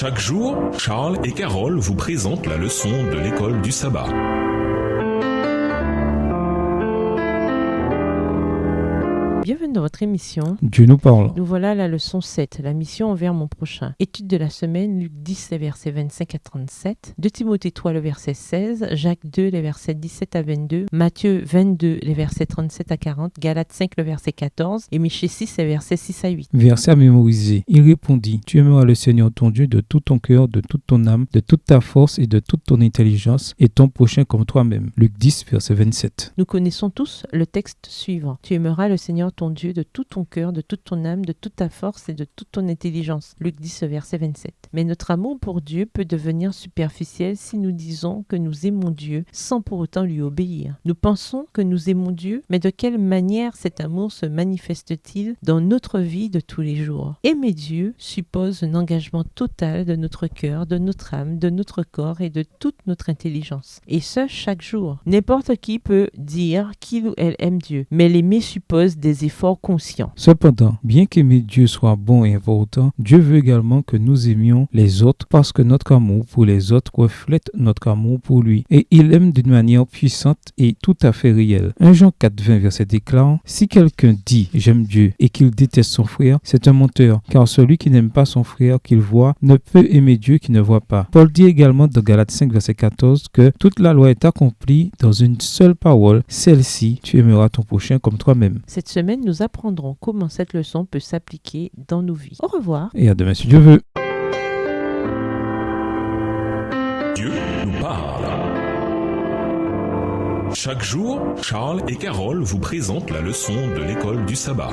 Chaque jour, Charles et Carole vous présentent la leçon de l'école du sabbat. Bienvenue dans votre émission. Dieu nous parle. Nous voilà à la leçon 7, la mission envers mon prochain. Étude de la semaine, Luc 10, les versets 25 à 37, 2 Timothée 3, le verset 16, Jacques 2, les versets 17 à 22, Matthieu 22, les versets 37 à 40, Galates 5, le verset 14, et Michée 6, les versets 6 à 8. Verset à mémoriser. Il répondit, tu aimeras le Seigneur ton Dieu de tout ton cœur, de toute ton âme, de toute ta force et de toute ton intelligence, et ton prochain comme toi-même. Luc 10, verset 27. Nous connaissons tous le texte suivant. Tu aimeras le Seigneur ton Dieu de tout ton cœur, de toute ton âme, de toute ta force et de toute ton intelligence. Luc 10, verset 27. Mais notre amour pour Dieu peut devenir superficiel si nous disons que nous aimons Dieu sans pour autant lui obéir. Nous pensons que nous aimons Dieu, mais de quelle manière cet amour se manifeste-t-il dans notre vie de tous les jours? Aimer Dieu suppose un engagement total de notre cœur, de notre âme, de notre corps et de toute notre intelligence. Et ce, chaque jour. N'importe qui peut dire qu'il ou elle aime Dieu, mais l'aimer suppose des efforts conscients. Cependant, bien qu'aimer Dieu soit bon et important, Dieu veut également que nous aimions les autres parce que notre amour pour les autres reflète notre amour pour lui. Et il aime d'une manière puissante et tout à fait réelle. 1 Jean 4, 20 verset déclare, si quelqu'un dit j'aime Dieu et qu'il déteste son frère, c'est un menteur, car celui qui n'aime pas son frère qu'il voit ne peut aimer Dieu qui ne voit pas. Paul dit également dans Galates 5 verset 14 que toute la loi est accomplie dans une seule parole, celle-ci, tu aimeras ton prochain comme toi-même. Cette semaine, nous apprendrons comment cette leçon peut s'appliquer dans nos vies. Au revoir. Et à demain si Dieu veut. Dieu nous parle. Chaque jour, Charles et Carole vous présentent la leçon de l'école du sabbat.